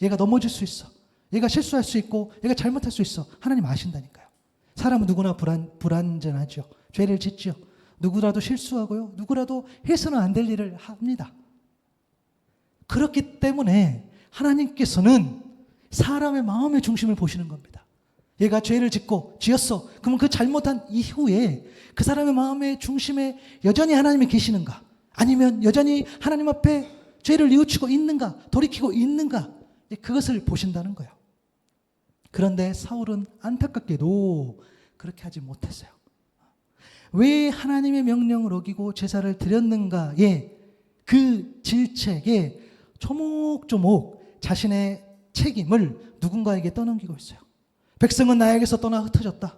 S1: 얘가 넘어질 수 있어. 얘가 실수할 수 있고 얘가 잘못할 수 있어. 하나님 아신다니까요. 사람은 누구나 불완전하죠. 죄를 짓죠. 누구라도 실수하고요. 누구라도 해서는 안 될 일을 합니다. 그렇기 때문에 하나님께서는 사람의 마음의 중심을 보시는 겁니다. 얘가 죄를 지었어. 그러면 그 잘못한 이후에 그 사람의 마음의 중심에 여전히 하나님이 계시는가? 아니면 여전히 하나님 앞에 죄를 뉘우치고 있는가? 돌이키고 있는가? 그것을 보신다는 거예요. 그런데 사울은 안타깝게도 그렇게 하지 못했어요. 왜 하나님의 명령을 어기고 제사를 드렸는가에 그 질책에 조목조목 자신의 책임을 누군가에게 떠넘기고 있어요. 백성은 나에게서 떠나 흩어졌다.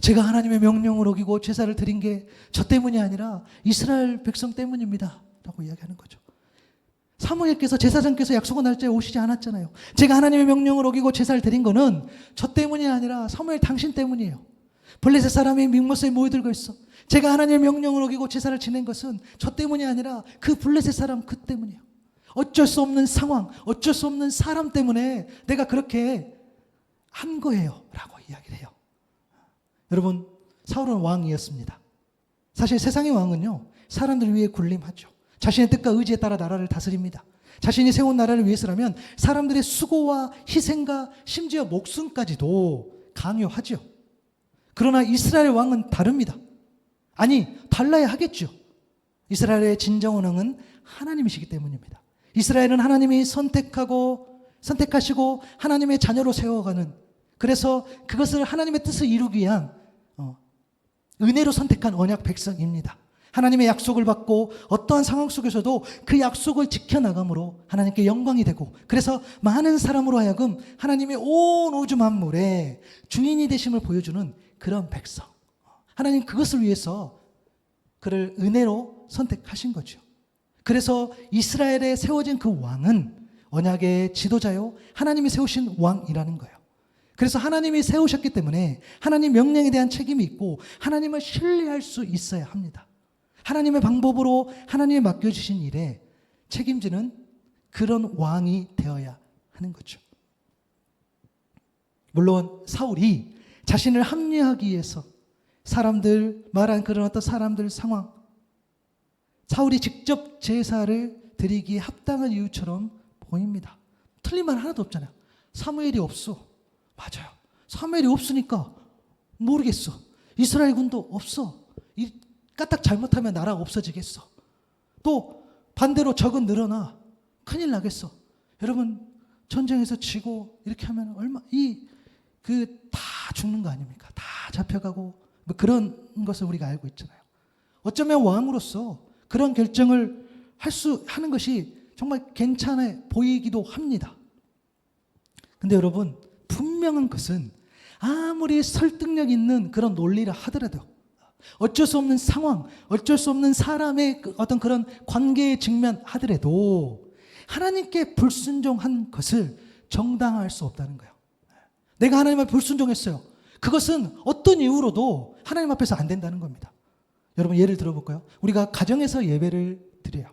S1: 제가 하나님의 명령을 어기고 제사를 드린 게 저 때문이 아니라 이스라엘 백성 때문입니다. 라고 이야기하는 거죠. 사무엘께서 제사장께서 약속한 날짜에 오시지 않았잖아요. 제가 하나님의 명령을 어기고 제사를 드린 거는 저 때문이 아니라 사무엘 당신 때문이에요. 블레셋 사람이 믹모스에 모여들고 있어. 제가 하나님의 명령을 어기고 제사를 지낸 것은 저 때문이 아니라 그 블레셋 사람 그 때문이에요. 어쩔 수 없는 상황, 어쩔 수 없는 사람 때문에 내가 그렇게 한 거예요. 라고 이야기를 해요. 여러분, 사울은 왕이었습니다. 사실 세상의 왕은요, 사람들 위해 군림하죠. 자신의 뜻과 의지에 따라 나라를 다스립니다. 자신이 세운 나라를 위해서라면 사람들의 수고와 희생과 심지어 목숨까지도 강요하죠. 그러나 이스라엘 왕은 다릅니다. 아니, 달라야 하겠죠. 이스라엘의 진정한 왕은 하나님이시기 때문입니다. 이스라엘은 하나님이 선택하시고 하나님의 자녀로 세워가는, 그래서 그것을 하나님의 뜻을 이루기 위한 은혜로 선택한 언약 백성입니다. 하나님의 약속을 받고 어떠한 상황 속에서도 그 약속을 지켜나감으로 하나님께 영광이 되고, 그래서 많은 사람으로 하여금 하나님의 온 우주 만물의 주인이 되심을 보여주는 그런 백성. 하나님 그것을 위해서 그를 은혜로 선택하신 거죠. 그래서 이스라엘에 세워진 그 왕은 언약의 지도자요, 하나님이 세우신 왕이라는 거예요. 그래서 하나님이 세우셨기 때문에 하나님 명령에 대한 책임이 있고 하나님을 신뢰할 수 있어야 합니다. 하나님의 방법으로 하나님이 맡겨주신 일에 책임지는 그런 왕이 되어야 하는 거죠. 물론 사울이 자신을 합리화하기 위해서 사람들 말한 그런 어떤 사람들 상황, 사울이 직접 제사를 드리기에 합당한 이유처럼 보입니다. 틀린 말 하나도 없잖아요. 사무엘이 없어. 맞아요. 사무엘이 없으니까 모르겠어. 이스라엘 군도 없어. 까딱 잘못하면 나라가 없어지겠어. 또 반대로 적은 늘어나 큰일 나겠어. 여러분, 전쟁에서 지고 이렇게 하면 다 죽는 거 아닙니까? 다 잡혀가고 뭐 그런 것을 우리가 알고 있잖아요. 어쩌면 왕으로서 그런 결정을 하는 것이 정말 괜찮아 보이기도 합니다. 근데 여러분, 분명한 것은 아무리 설득력 있는 그런 논리를 하더라도 어쩔 수 없는 상황, 어쩔 수 없는 사람의 어떤 그런 관계에 직면하더라도 하나님께 불순종한 것을 정당화할 수 없다는 거예요. 내가 하나님 앞에 불순종했어요. 그것은 어떤 이유로도 하나님 앞에서 안 된다는 겁니다. 여러분, 예를 들어볼까요? 우리가 가정에서 예배를 드려요.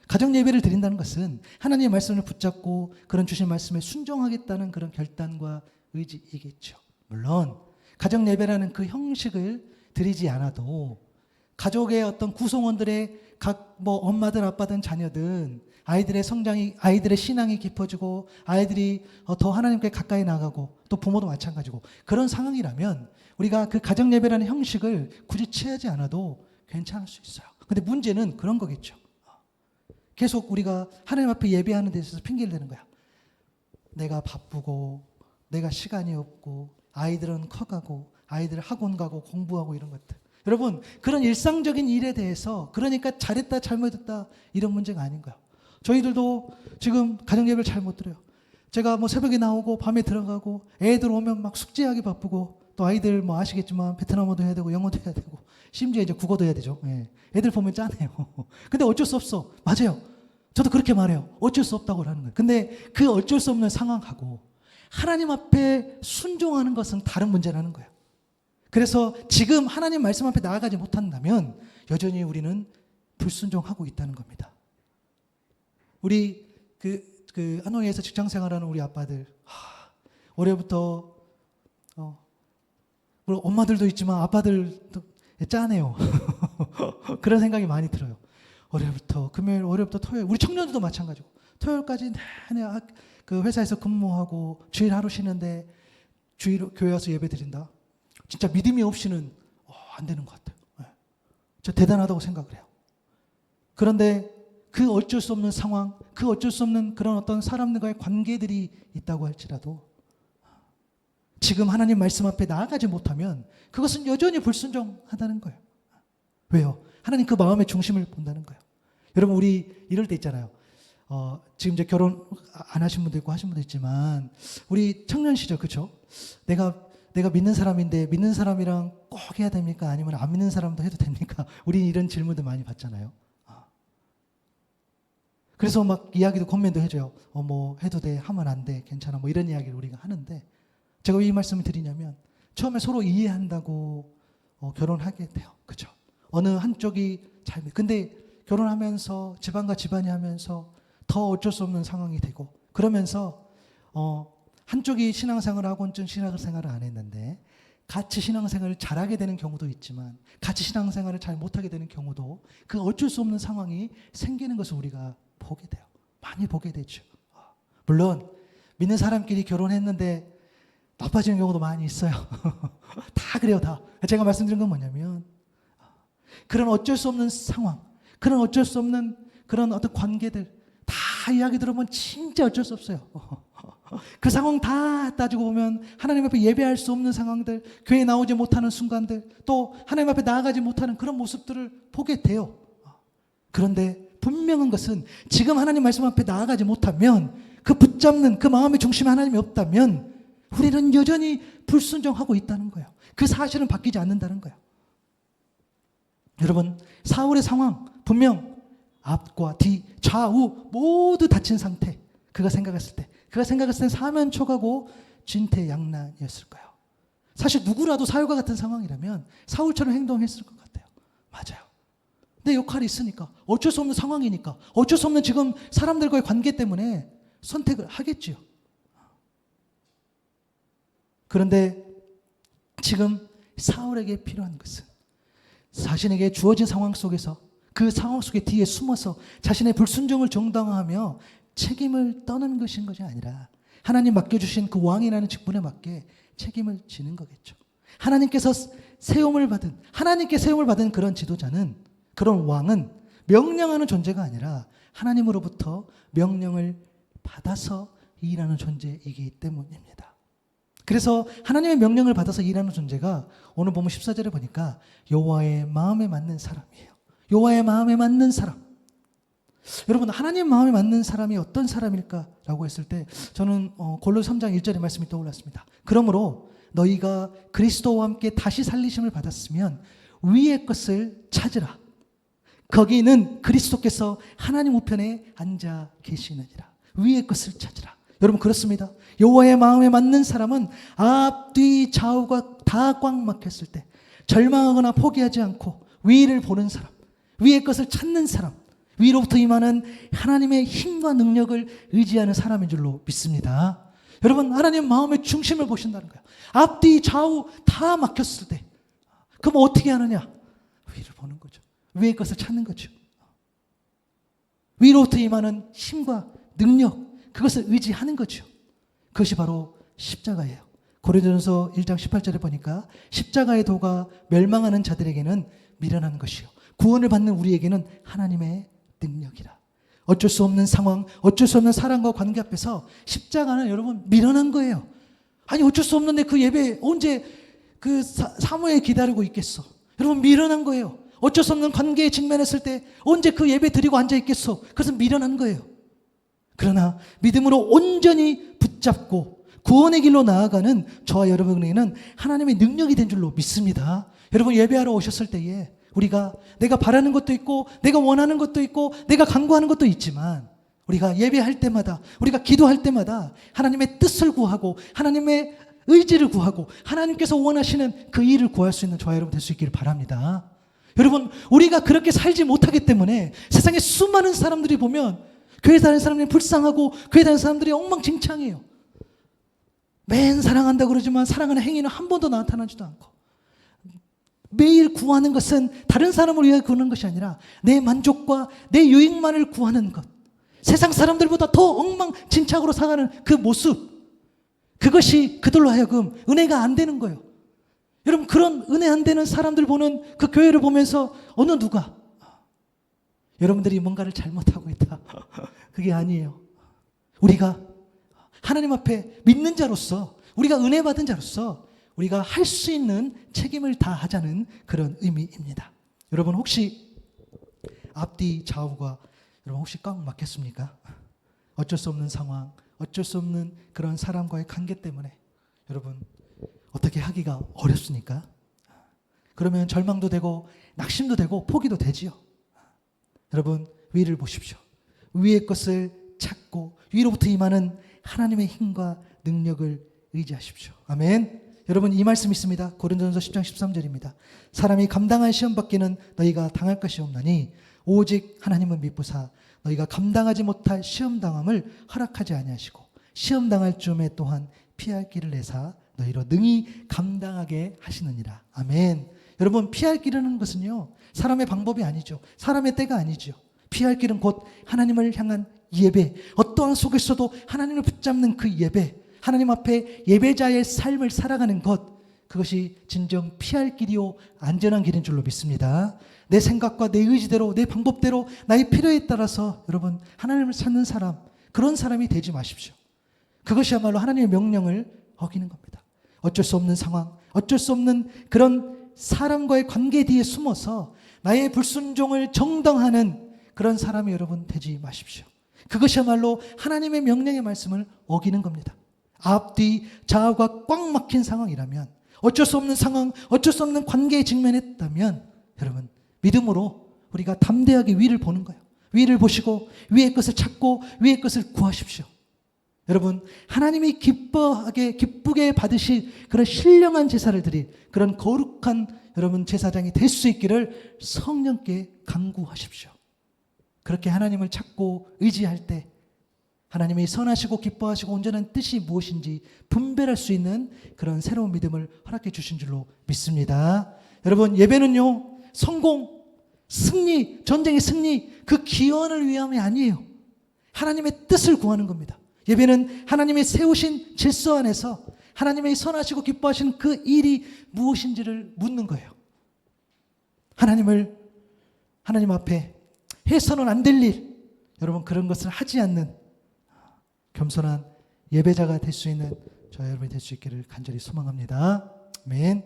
S1: 가정 예배를 드린다는 것은 하나님의 말씀을 붙잡고 그런 주신 말씀에 순종하겠다는 그런 결단과 의지이겠죠. 물론 가정 예배라는 그 형식을 드리지 않아도 가족의 어떤 구성원들의 엄마든 아빠든 자녀든 아이들의 성장이, 아이들의 신앙이 깊어지고 아이들이 더 하나님께 가까이 나가고 또 부모도 마찬가지고 그런 상황이라면 우리가 그 가정 예배라는 형식을 굳이 취하지 않아도 괜찮을 수 있어요. 근데 문제는 그런 거겠죠. 계속 우리가 하나님 앞에 예배하는 데 있어서 핑계를 대는 거야. 내가 바쁘고 내가 시간이 없고 아이들은 커가고 아이들 학원 가고 공부하고 이런 것들. 여러분, 그런 일상적인 일에 대해서 그러니까 잘했다 잘못했다 이런 문제가 아닌 거야. 저희들도 지금 가정예배를 잘 못 드려요. 제가 새벽에 나오고 밤에 들어가고 애들 오면 막 숙제하기 바쁘고 또 아이들 아시겠지만 베트남어도 해야 되고 영어도 해야 되고 심지어 이제 국어도 해야 되죠. 예. 애들 보면 짠해요. 근데 어쩔 수 없어. 맞아요. 저도 그렇게 말해요. 어쩔 수 없다고 하는 거예요. 근데 그 어쩔 수 없는 상황하고 하나님 앞에 순종하는 것은 다른 문제라는 거예요. 그래서 지금 하나님 말씀 앞에 나아가지 못한다면 여전히 우리는 불순종하고 있다는 겁니다. 우리 하노이에서 직장 생활하는 우리 아빠들, 올해부터 물론 엄마들도 있지만 아빠들도 짠해요. 그런 생각이 많이 들어요. 월요일부터 금요일, 월요일부터 토요일, 우리 청년들도 마찬가지고 토요일까지 내내 그 회사에서 근무하고 주일 하루 쉬는데 주일 교회 와서 예배 드린다. 진짜 믿음이 없이는 안 되는 것 같아요. 저 대단하다고 생각을 해요. 그런데 그 어쩔 수 없는 상황, 그 어쩔 수 없는 그런 어떤 사람들과의 관계들이 있다고 할지라도 지금 하나님 말씀 앞에 나아가지 못하면 그것은 여전히 불순종하다는 거예요. 왜요? 하나님 그 마음의 중심을 본다는 거예요. 여러분, 우리 이럴 때 있잖아요. 지금 이제 결혼 안 하신 분도 있고 하신 분도 있지만 우리 청년 시절, 그렇죠? 내가 믿는 사람인데 믿는 사람이랑 꼭 해야 됩니까? 아니면 안 믿는 사람도 해도 됩니까? 우리 이런 질문들 많이 받잖아요. 그래서 막 이야기도 권면도 해줘요. 뭐 해도 돼, 하면 안 돼, 괜찮아, 뭐 이런 이야기를 우리가 하는데 제가 왜 이 말씀을 드리냐면 처음에 서로 이해한다고 결혼하게 돼요. 그렇죠? 어느 한쪽이 근데 결혼하면서 집안과 집안이 하면서 더 어쩔 수 없는 상황이 되고 그러면서 한쪽이 신앙생활을 하고 한쪽은 신앙생활을 안 했는데 같이 신앙생활을 잘하게 되는 경우도 있지만 같이 신앙생활을 잘 못하게 되는 경우도 그 어쩔 수 없는 상황이 생기는 것을 우리가 보게 돼요. 많이 보게 되죠. 물론 믿는 사람끼리 결혼했는데 나빠지는 경우도 많이 있어요. 다 그래요, 다. 제가 말씀드린 건 뭐냐면 그런 어쩔 수 없는 상황, 그런 어쩔 수 없는 그런 어떤 관계들 다 이야기 들어보면 진짜 어쩔 수 없어요. 그 상황 다 따지고 보면 하나님 앞에 예배할 수 없는 상황들, 교회에 나오지 못하는 순간들, 또 하나님 앞에 나아가지 못하는 그런 모습들을 보게 돼요. 그런데 분명한 것은 지금 하나님 말씀 앞에 나아가지 못하면 그 붙잡는 그 마음의 중심에 하나님이 없다면 우리는 여전히 불순종하고 있다는 거예요. 그 사실은 바뀌지 않는다는 거예요. 여러분, 사울의 상황 분명 앞과 뒤, 좌우 모두 닫힌 상태. 그가 생각했을 때 사면초가고 진퇴양난이었을 거예요. 사실 누구라도 사울과 같은 상황이라면 사울처럼 행동했을 것 같아요. 맞아요. 내 역할이 있으니까, 어쩔 수 없는 상황이니까, 어쩔 수 없는 지금 사람들과의 관계 때문에 선택을 하겠지요. 그런데 지금 사울에게 필요한 것은 자신에게 주어진 상황 속에서 그 상황 속에 뒤에 숨어서 자신의 불순종을 정당화하며 책임을 떠는 것인 것이 아니라 하나님 맡겨주신 그 왕이라는 직분에 맞게 책임을 지는 거겠죠. 하나님께 세움을 받은 그런 지도자는, 그런 왕은 명령하는 존재가 아니라 하나님으로부터 명령을 받아서 일하는 존재이기 때문입니다. 그래서 하나님의 명령을 받아서 일하는 존재가 오늘 보면 14절에 보니까 여호와의 마음에 맞는 사람이에요. 여호와의 마음에 맞는 사람. 여러분, 하나님 마음에 맞는 사람이 어떤 사람일까라고 했을 때 저는 골로새 3장 1절의 말씀이 떠올랐습니다. 그러므로 너희가 그리스도와 함께 다시 살리심을 받았으면 위의 것을 찾으라. 거기는 그리스도께서 하나님 우편에 앉아 계시느니라. 위의 것을 찾으라. 여러분, 그렇습니다. 여호와의 마음에 맞는 사람은 앞뒤 좌우가 다 꽉 막혔을 때 절망하거나 포기하지 않고 위를 보는 사람, 위의 것을 찾는 사람, 위로부터 임하는 하나님의 힘과 능력을 의지하는 사람인 줄로 믿습니다. 여러분, 하나님 마음의 중심을 보신다는 거예요. 앞뒤 좌우 다 막혔을 때 그럼 어떻게 하느냐? 위를 보는 거죠. 위의 것을 찾는 거죠. 위로부터 임하는 힘과 능력, 그것을 의지하는 거죠. 그것이 바로 십자가예요. 고린도전서 1장 18절에 보니까 십자가의 도가 멸망하는 자들에게는 미련한 것이요 구원을 받는 우리에게는 하나님의 능력이라. 어쩔 수 없는 상황, 어쩔 수 없는 사랑과 관계 앞에서 십자가는 여러분 미련한 거예요. 아니, 어쩔 수 없는데 그 예배 언제 그 사모에 기다리고 있겠어? 여러분, 미련한 거예요. 어쩔 수 없는 관계에 직면했을 때 언제 그 예배 드리고 앉아 있겠어? 그것은 미련한 거예요. 그러나 믿음으로 온전히 붙잡고 구원의 길로 나아가는 저와 여러분에게는 하나님의 능력이 된 줄로 믿습니다. 여러분, 예배하러 오셨을 때에 우리가 내가 바라는 것도 있고 내가 원하는 것도 있고 내가 간구하는 것도 있지만 우리가 예배할 때마다, 우리가 기도할 때마다 하나님의 뜻을 구하고 하나님의 의지를 구하고 하나님께서 원하시는 그 일을 구할 수 있는 저와 여러분 될 수 있기를 바랍니다. 여러분, 우리가 그렇게 살지 못하기 때문에 세상에 수많은 사람들이 보면 교회 다니는 사람들이 불쌍하고 교회 다니는 사람들이 엉망진창이에요. 맨 사랑한다고 그러지만 사랑하는 행위는 한 번도 나타나지도 않고, 매일 구하는 것은 다른 사람을 위해 구하는 것이 아니라 내 만족과 내 유익만을 구하는 것, 세상 사람들보다 더 엉망진창으로 살아가는 그 모습, 그것이 그들로 하여금 은혜가 안 되는 거예요. 여러분, 그런 은혜 안 되는 사람들 보는 그 교회를 보면서 어느 누가 여러분들이 뭔가를 잘못하고 있다, 그게 아니에요. 우리가 하나님 앞에 믿는 자로서, 우리가 은혜 받은 자로서 우리가 할 수 있는 책임을 다하자는 그런 의미입니다. 여러분, 혹시 앞뒤 좌우가 여러분 혹시 꽉 막혔습니까? 어쩔 수 없는 상황, 어쩔 수 없는 그런 사람과의 관계 때문에 여러분 어떻게 하기가 어렵습니까? 그러면 절망도 되고 낙심도 되고 포기도 되지요. 여러분, 위를 보십시오. 위의 것을 찾고 위로부터 임하는 하나님의 힘과 능력을 의지하십시오. 아멘. 여러분, 이 말씀 있습니다. 고린도전서 10장 13절입니다. 사람이 감당할 시험 받기는 너희가 당할 것이 없나니 오직 하나님은 미쁘사 너희가 감당하지 못할 시험 당함을 허락하지 아니하시고 시험 당할 쯤에 또한 피할 길을 내사 너희로 능히 감당하게 하시느니라. 아멘. 여러분, 피할 길이라는 것은요, 사람의 방법이 아니죠. 사람의 때가 아니죠. 피할 길은 곧 하나님을 향한 예배, 어떠한 속에서도 하나님을 붙잡는 그 예배, 하나님 앞에 예배자의 삶을 살아가는 것, 그것이 진정 피할 길이요 안전한 길인 줄로 믿습니다. 내 생각과 내 의지대로, 내 방법대로, 나의 필요에 따라서 여러분 하나님을 찾는 사람, 그런 사람이 되지 마십시오. 그것이야말로 하나님의 명령을 어기는 겁니다. 어쩔 수 없는 상황, 어쩔 수 없는 그런 사람과의 관계 뒤에 숨어서 나의 불순종을 정당하는 그런 사람이 여러분 되지 마십시오. 그것이야말로 하나님의 명령의 말씀을 어기는 겁니다. 앞뒤 좌우가 꽉 막힌 상황이라면, 어쩔 수 없는 상황, 어쩔 수 없는 관계에 직면했다면 여러분 믿음으로 우리가 담대하게 위를 보는 거예요. 위를 보시고 위의 것을 찾고 위의 것을 구하십시오. 여러분, 하나님이 기쁘게 받으실 그런 신령한 제사를 드릴 그런 거룩한 여러분 제사장이 될 수 있기를 성령께 간구하십시오. 그렇게 하나님을 찾고 의지할 때 하나님이 선하시고 기뻐하시고 온전한 뜻이 무엇인지 분별할 수 있는 그런 새로운 믿음을 허락해 주신 줄로 믿습니다. 여러분, 예배는요, 성공, 승리, 전쟁의 승리, 그 기원을 위함이 아니에요. 하나님의 뜻을 구하는 겁니다. 예배는 하나님의 세우신 질서 안에서 하나님의 선하시고 기뻐하신 그 일이 무엇인지를 묻는 거예요. 하나님 앞에 해서는 안 될 일, 여러분 그런 것을 하지 않는 겸손한 예배자가 될 수 있는 저와 여러분이 될 수 있기를 간절히 소망합니다. 아멘.